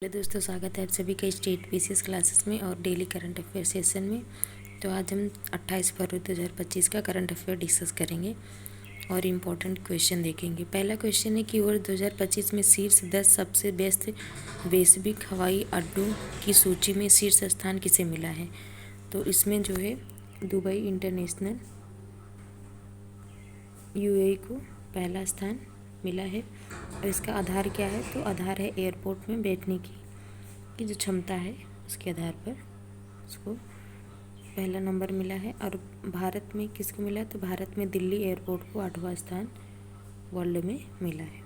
Hello दोस्तों, स्वागत है आप सभी का स्टेट पीसीएस क्लासेस में और डेली करंट अफेयर सेशन में। तो आज हम 28 फरवरी 2025 का करंट अफेयर डिस्कस करेंगे और इम्पोर्टेंट क्वेश्चन देखेंगे। पहला क्वेश्चन है कि वर्ष 2025 में शीर्ष 10 सबसे व्यस्त वैश्विक हवाई अड्डों की सूची में शीर्ष स्थान किसे मिला है। तो इसमें जो है दुबई इंटरनेशनल यूएई को पहला स्थान मिला है। और इसका आधार क्या है, तो आधार है एयरपोर्ट में बैठने की जो क्षमता है उसके आधार पर उसको पहला नंबर मिला है। और भारत में किसको मिला, तो भारत में दिल्ली एयरपोर्ट को 8वां स्थान वर्ल्ड में मिला है।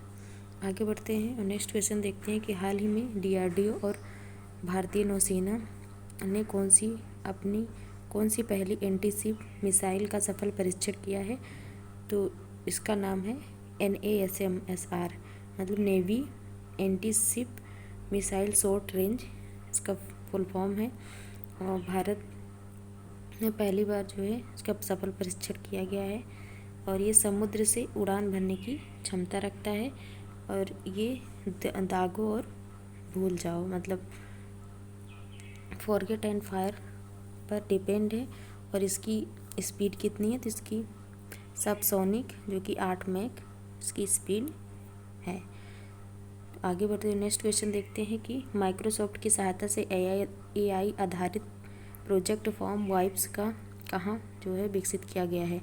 आगे बढ़ते हैं और नेक्स्ट क्वेश्चन देखते हैं कि हाल ही में डीआरडीओ और भारतीय नौसेना ने कौन सी पहली एंटी शिप मिसाइल का सफल परीक्षण किया है। तो इसका नाम है NASMSR, मतलब navy anti ship missile short range, इसका फुल फॉर्म है। और भारत में पहली बार जो है इसका सफल परीक्षण किया गया है। और ये समुद्र से उड़ान भरने की क्षमता रखता है। और ये दागो और भूल जाओ, मतलब फॉरगेट एंड फायर पर डिपेंड है। और इसकी स्पीड कितनी है, तो इसकी सबसोनिक जो कि 8 मैक इसकी स्पीड है। तो आगे बढ़ते हुए नेक्स्ट क्वेश्चन देखते हैं कि माइक्रोसॉफ्ट की सहायता से AI आधारित प्रोजेक्ट फॉर्म वाइप्स का कहाँ जो है विकसित किया गया है।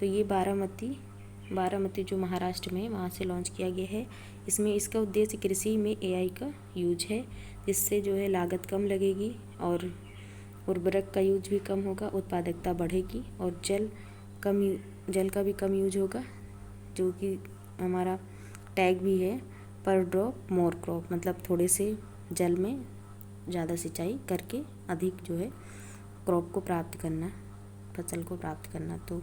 तो ये बारामती जो महाराष्ट्र में, वहाँ से लॉन्च किया गया है। इसमें इसका उद्देश्य कृषि में AI का यूज है, जिससे जो है लागत कम लगेगी और उर्वरक का यूज भी कम होगा, उत्पादकता बढ़ेगी और जल का भी कम यूज होगा, जो कि हमारा टैग भी है पर ड्रॉप मोर क्रॉप, मतलब थोड़े से जल में ज़्यादा सिंचाई करके अधिक जो है क्रॉप को प्राप्त करना, फसल को प्राप्त करना, तो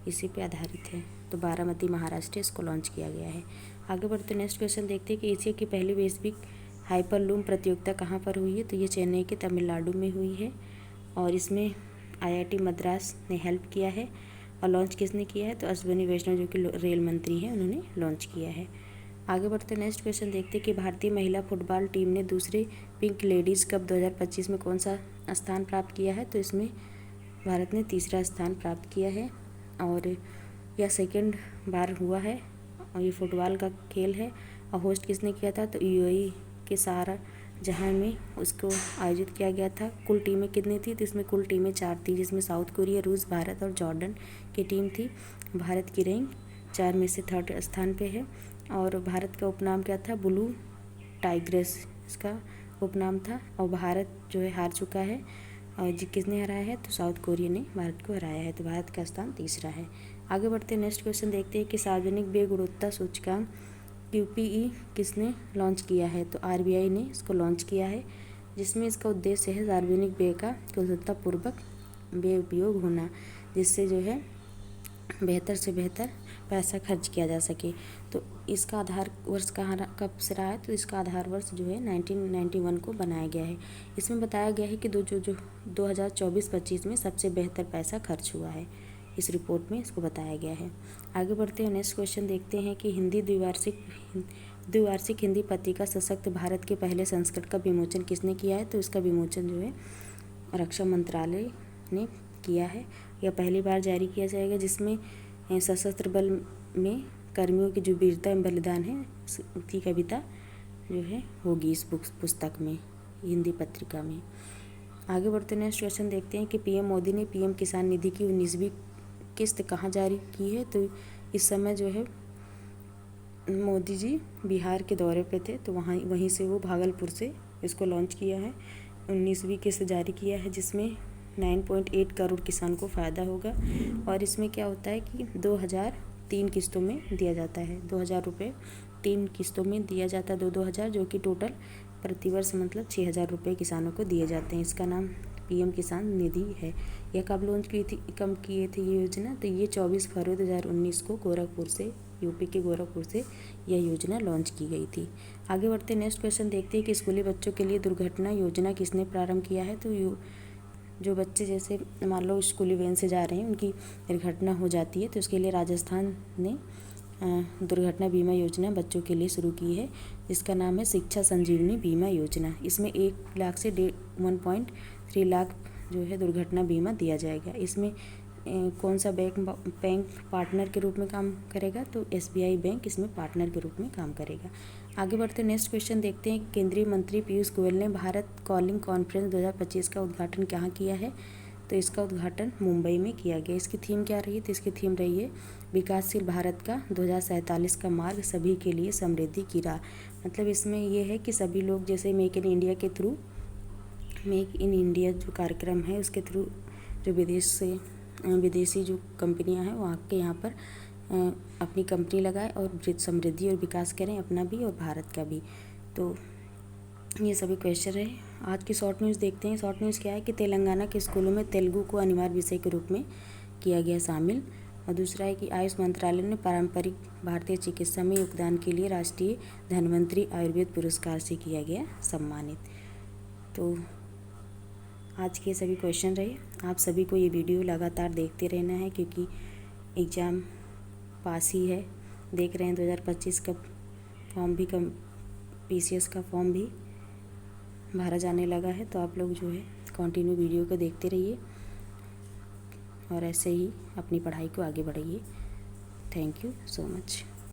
इसी पे आधारित है। तो बारामती महाराष्ट्र इसको लॉन्च किया गया है। आगे बढ़ते नेक्स्ट क्वेश्चन देखते हैं कि एशिया की पहली वैश्विक हाइपरलूम प्रतियोगिता कहाँ पर हुई है। तो ये चेन्नई के तमिलनाडु में हुई है। और इसमें IIT मद्रास ने हेल्प किया है। और लॉन्च किसने किया है, तो अश्विनी वैष्णव जो कि रेल मंत्री हैं, उन्होंने लॉन्च किया है। आगे बढ़ते नेक्स्ट क्वेश्चन देखते हैं कि भारतीय महिला फुटबॉल टीम ने दूसरे पिंक लेडीज़ कप 2025 में कौन सा स्थान प्राप्त किया है। तो इसमें भारत ने तीसरा स्थान प्राप्त किया है और यह सेकंड बार हुआ है। और ये फुटबॉल का खेल है और होस्ट किसने किया था, तो UAE के शारजाह में उसको आयोजित किया गया था। कुल टीमें कितनी थी, तो इसमें कुल टीमें 4 थी, जिसमें साउथ कोरिया, रूस, भारत और जॉर्डन की टीम थी। भारत की रैंक 4 में से 3rd स्थान पे है। और भारत का उपनाम क्या था, ब्लू टाइग्रेस इसका उपनाम था। और भारत जो है हार चुका है। और किसने हराया है, तो साउथ कोरिया ने भारत को हराया है। तो भारत का स्थान तीसरा है। आगे बढ़ते नेक्स्ट क्वेश्चन देखते हैं कि सार्वजनिक व्यय गुणवत्ता सूचकांक QPE किसने लॉन्च किया है। तो RBI ने इसको लॉन्च किया है, जिसमें इसका उद्देश्य है सार्वजनिक व्यय का कुशलतापूर्वक व्यय उपयोग होना, जिससे जो है बेहतर से बेहतर पैसा खर्च किया जा सके। तो इसका आधार वर्ष कब से रहा है, तो इसका आधार वर्ष जो है 1991 को बनाया गया है। इसमें बताया गया है कि 2024-25 में सबसे बेहतर पैसा खर्च हुआ है। इस रिपोर्ट में इसको बताया गया है। आगे बढ़ते हैं नेक्स्ट क्वेश्चन देखते हैं कि द्विवार्षिक हिंदी पत्रिका सशक्त भारत के पहले संस्करण का विमोचन किसने किया है। तो इसका विमोचन जो है रक्षा मंत्रालय ने किया है। यह पहली बार जारी किया जाएगा, जिसमें सशस्त्र बल में कर्मियों की जो वीरता एवं बलिदान है उसकी कविता जो है होगी इस पुस्तक में, हिंदी पत्रिका में। आगे बढ़ते नेक्स्ट क्वेश्चन देखते हैं कि PM मोदी ने PM किसान निधि की 19वीं किस्त कहाँ जारी की है। तो इस समय जो है मोदी जी बिहार के दौरे पे थे, तो वहीं से वो भागलपुर से इसको लॉन्च किया है। 19वीं किस्त जारी किया है, जिसमें 9.8 करोड़ किसान को फ़ायदा होगा। और इसमें क्या होता है कि 2003 किस्तों में दिया जाता है, 2000 रुपये 3 किस्तों में दिया जाता है, 2-2 हज़ार, जो कि टोटल प्रतिवर्ष मतलब 6000 रुपये किसानों को दिए जाते हैं। इसका नाम PM किसान निधि है। यह कब लॉन्च किए थे ये योजना, तो ये 24 फरवरी 2019 को गोरखपुर से, यूपी के गोरखपुर से यह योजना लॉन्च की गई थी। आगे बढ़ते नेक्स्ट क्वेश्चन देखते हैं कि स्कूली बच्चों के लिए दुर्घटना योजना किसने प्रारंभ किया है। तो जो बच्चे जैसे मान लो स्कूली वैन से जा रहे हैं, उनकी दुर्घटना हो जाती है, तो उसके लिए राजस्थान ने दुर्घटना बीमा योजना बच्चों के लिए शुरू की है, जिसका नाम है शिक्षा संजीवनी बीमा योजना। इसमें 1 लाख से 1.3 लाख जो है दुर्घटना बीमा दिया जाएगा। इसमें कौन सा बैंक पार्टनर के रूप में काम करेगा, तो SBI बैंक इसमें पार्टनर के रूप में काम करेगा। आगे बढ़ते नेक्स्ट क्वेश्चन देखते हैं। केंद्रीय मंत्री पीयूष गोयल ने भारत कॉलिंग कॉन्फ्रेंस 2025 का उद्घाटन कहाँ किया है, तो इसका उद्घाटन मुंबई में किया गया। इसकी थीम क्या रही है, तो इसकी थीम रही है विकासशील भारत का 2047 का मार्ग, सभी के लिए समृद्धि की राह। मतलब इसमें ये है कि सभी लोग जैसे मेक इन इंडिया के थ्रू, मेक इन इंडिया जो कार्यक्रम है उसके थ्रू जो विदेशी जो कंपनियां हैं वो आके यहाँ पर अपनी कंपनी लगाए और समृद्धि और विकास करें, अपना भी और भारत का भी। तो ये सभी क्वेश्चन है। आज की शॉर्ट न्यूज़ देखते हैं। शॉर्ट न्यूज़ क्या है कि तेलंगाना के स्कूलों में तेलुगु को अनिवार्य विषय के रूप में किया गया शामिल। और दूसरा है कि आयुष मंत्रालय ने पारंपरिक भारतीय चिकित्सा में योगदान के लिए राष्ट्रीय धन्वंतरी आयुर्वेद पुरस्कार से किया गया सम्मानित। तो आज के सभी क्वेश्चन रहे। आप सभी को ये वीडियो लगातार देखते रहना है, क्योंकि एग्ज़ाम पास ही है। देख रहे हैं 2025 का फॉर्म भी PCS का फॉर्म भी भरा जाने लगा है। तो आप लोग जो है कंटिन्यू वीडियो को देखते रहिए और ऐसे ही अपनी पढ़ाई को आगे बढ़ाइए। Thank you so much.